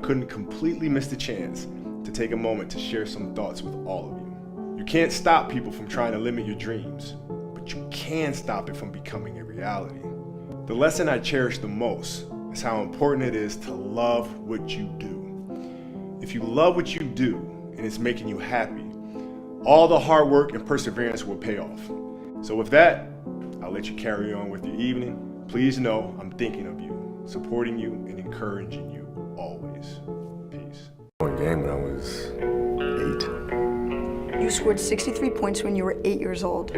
couldn't completely miss the chance to take a moment to share some thoughts with all of you. You can't stop people from trying to limit your dreams, but you can stop it from becoming a reality. The lesson I cherish the most is how important it is to love what you do. If you love what you do and it's making you happy, all the hard work and perseverance will pay off. So with that, I'll let you carry on with your evening. Please know I'm thinking of you, supporting you, and encouraging you always. Peace. One game when I was 8. You scored 63 points when you were 8 years old.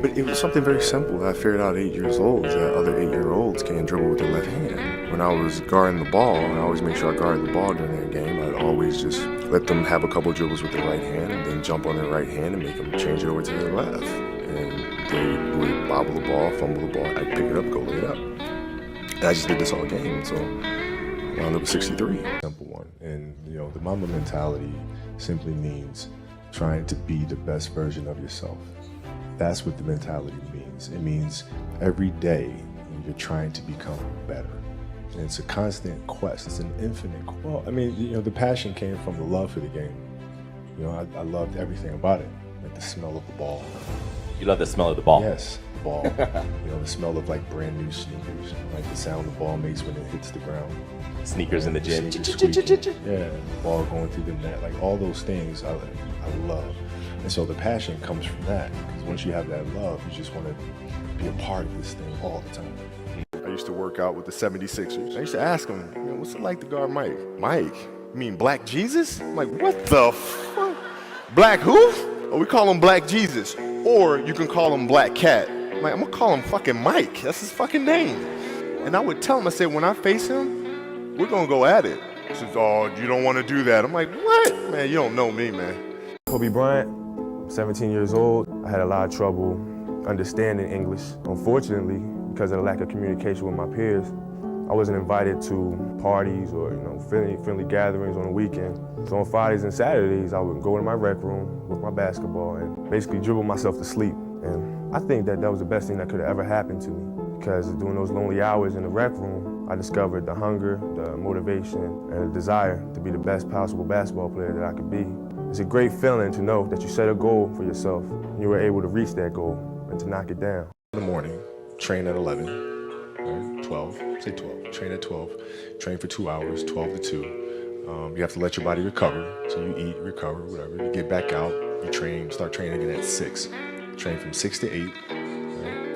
But it was something very simple that I figured out at 8 years old, is that other 8-year-olds can't dribble with their left hand. When I was guarding the ball, and I always make sure I guarded the ball during that game, I'd always just let them have a couple dribbles with their right hand and then jump on their right hand and make them change it over to their left. And they would bobble the ball, fumble the ball, I'd pick it up, go lay it up. And I just did this all game, so I wound up with 63. Simple one. And the Mamba mentality simply means trying to be the best version of yourself. That's what the mentality means. It means every day you're trying to become better. And it's a constant quest. It's an infinite quest. I mean, the passion came from the love for the game. I loved everything about it. Like the smell of the ball. You love the smell of the ball? Yes, the ball. The smell of like brand new sneakers. Like the sound the ball makes when it hits the ground. Sneakers in the gym. Yeah, the ball going through the net. Like all those things I love. And so the passion comes from that. Because once you have that love, you just want to be a part of this thing all the time. I used to work out with the 76ers. I used to ask them, what's it like to guard Mike? Mike? You mean Black Jesus? I'm like, what the fuck? Black who? Oh, we call him Black Jesus. Or you can call him Black Cat. I'm like, I'm gonna call him fucking Mike. That's his fucking name. And I would tell him, I said, when I face him, we're gonna go at it. He says, oh, you don't wanna do that. I'm like, what? Man, you don't know me, man. Kobe Bryant, 17 years old. I had a lot of trouble understanding English. Unfortunately, because of the lack of communication with my peers, I wasn't invited to parties or friendly gatherings on the weekend. So on Fridays and Saturdays, I would go to my rec room with my basketball and basically dribble myself to sleep. And I think that was the best thing that could have ever happened to me, because during those lonely hours in the rec room, I discovered the hunger, the motivation, and the desire to be the best possible basketball player that I could be. It's a great feeling to know that you set a goal for yourself and you were able to reach that goal and to knock it down. In the morning, train at 11, right? 12, say 12, train at 12, train for 2 hours, 12 to 2. You have to let your body recover, so you eat, recover, whatever. You get back out, you train, start training again at 6. Train from 6 to 8, right?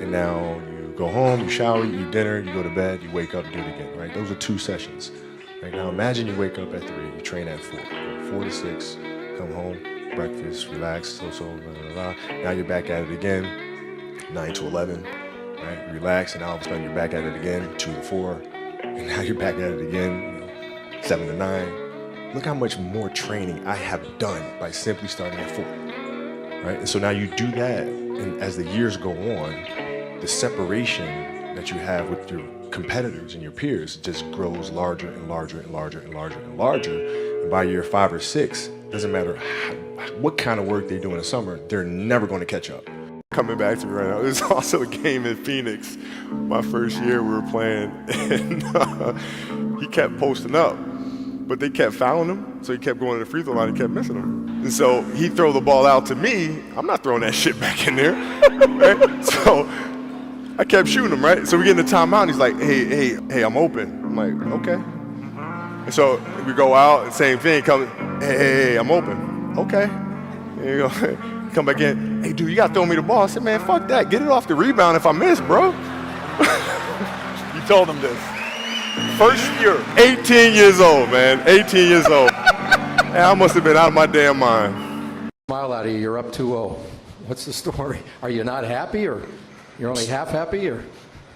And now you go home, you shower, you eat dinner, you go to bed, you wake up, do it again, right? Those are 2 sessions. Right now, imagine you wake up at 3, you train at 4, 4 to 6, come home, breakfast, relax, blah, blah, blah. Now you're back at it again, 9 to 11, right? Relax, and now all of a sudden you're back at it again, 2 to 4, and now you're back at it again, 7 to 9. Look how much more training I have done by simply starting at 4, right? And so now you do that, and as the years go on, the separation that you have with your competitors and your peers just grows larger and larger and larger and larger and larger. And by year 5 or 6, doesn't matter what kind of work they do in the summer, they're never going to catch up. Coming back to me right now, there's also a game in Phoenix. My first year we were playing, and he kept posting up, but they kept fouling him, so he kept going to the free throw line and kept missing them. And so he'd throw the ball out to me. I'm not throwing that shit back in there, right? So I kept shooting him, right? So we get in the timeout, and he's like, hey, I'm open. I'm like, okay. And so we go out, and same thing, hey, I'm open. Okay. There you go. Come back in, hey, dude, you got to throw me the ball. I said, man, fuck that. Get it off the rebound if I miss, bro. You told him this. First year, 18 years old, man, 18 years old. And I must have been out of my damn mind. Smile out of you, you're up 2-0. What's the story? Are you not happy, or you're only half happy, or?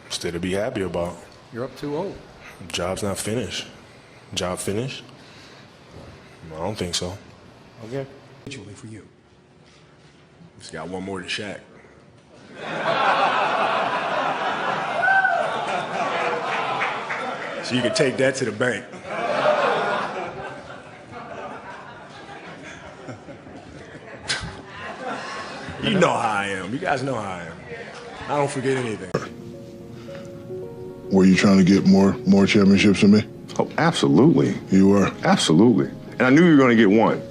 Still to be happy about. You're up 2-0. Job's not finished. Job finished? I don't think so. Okay. Individually for you. Just got one more to Shaq. So you can take that to the bank. You know how I am. You guys know how I am. I don't forget anything. Were you trying to get more championships than me? Oh, absolutely. You were? Absolutely. And I knew you were going to get one.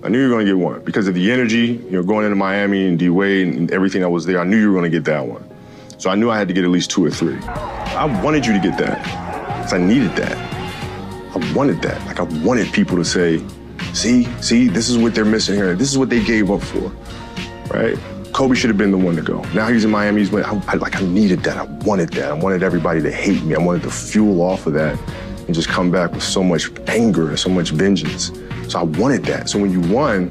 I knew you were going to get one because of the energy, going into Miami and D-Wade and everything that was there. I knew you were going to get that one. So I knew I had to get at least 2 or 3. I wanted you to get that because I needed that. I wanted that. Like, I wanted people to say, see, this is what they're missing here. This is what they gave up for, right? Kobe should have been the one to go. Now he's in Miami. I needed that. I wanted that. I wanted everybody to hate me. I wanted to fuel off of that and just come back with so much anger and so much vengeance. So I wanted that. So when you won,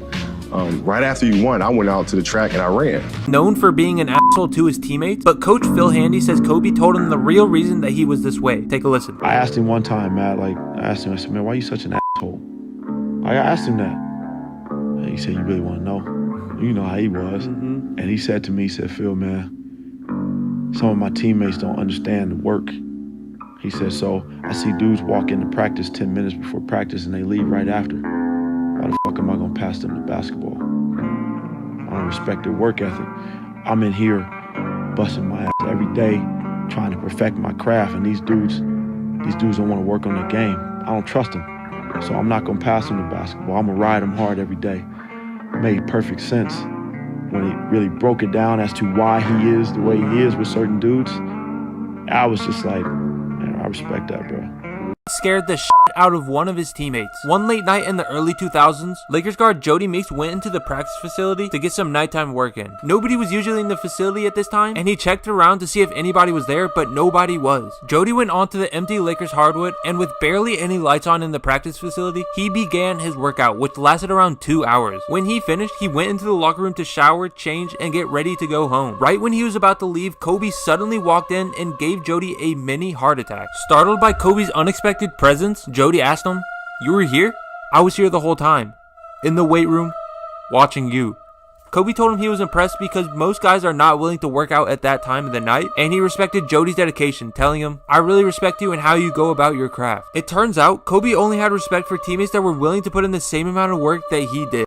right after you won, I went out to the track and I ran. Known for being an asshole to his teammates, but Coach Phil Handy says Kobe told him the real reason that he was this way. Take a listen. I asked him one time, Matt, I said, man, why are you such an asshole? I asked him that. And he said, you really want to know? You know how he was. And he said to me, he said, Phil, man, some of my teammates don't understand the work. He said, so I see dudes walk into practice 10 minutes before practice and they leave right after. Why the fuck am I going to pass them the basketball? I don't respect their work ethic. I'm in here busting my ass every day trying to perfect my craft, and these dudes don't want to work on their game. I don't trust them. So I'm not going to pass them the basketball. I'm going to ride them hard every day. It made perfect sense when he really broke it down as to why he is the way he is with certain dudes. I was just like, man, I respect that, bro. Scared the shit out of one of his teammates. One late night in the early 2000s, Lakers guard Jody Meeks went into the practice facility to get some nighttime work in. Nobody was usually in the facility at this time, and he checked around to see if anybody was there, but nobody was. Jody went onto the empty Lakers hardwood, and with barely any lights on in the practice facility, he began his workout, which lasted around 2 hours. When he finished, he went into the locker room to shower, change, and get ready to go home. Right when he was about to leave, Kobe suddenly walked in and gave Jody a mini heart attack. Startled by Kobe's unexpected presence, Jody asked him, "You were here?" "I was here the whole time. In the weight room, watching you." Kobe told him he was impressed because most guys are not willing to work out at that time of the night, and he respected Jody's dedication, telling him, "I really respect you and how you go about your craft." It turns out, Kobe only had respect for teammates that were willing to put in the same amount of work that he did.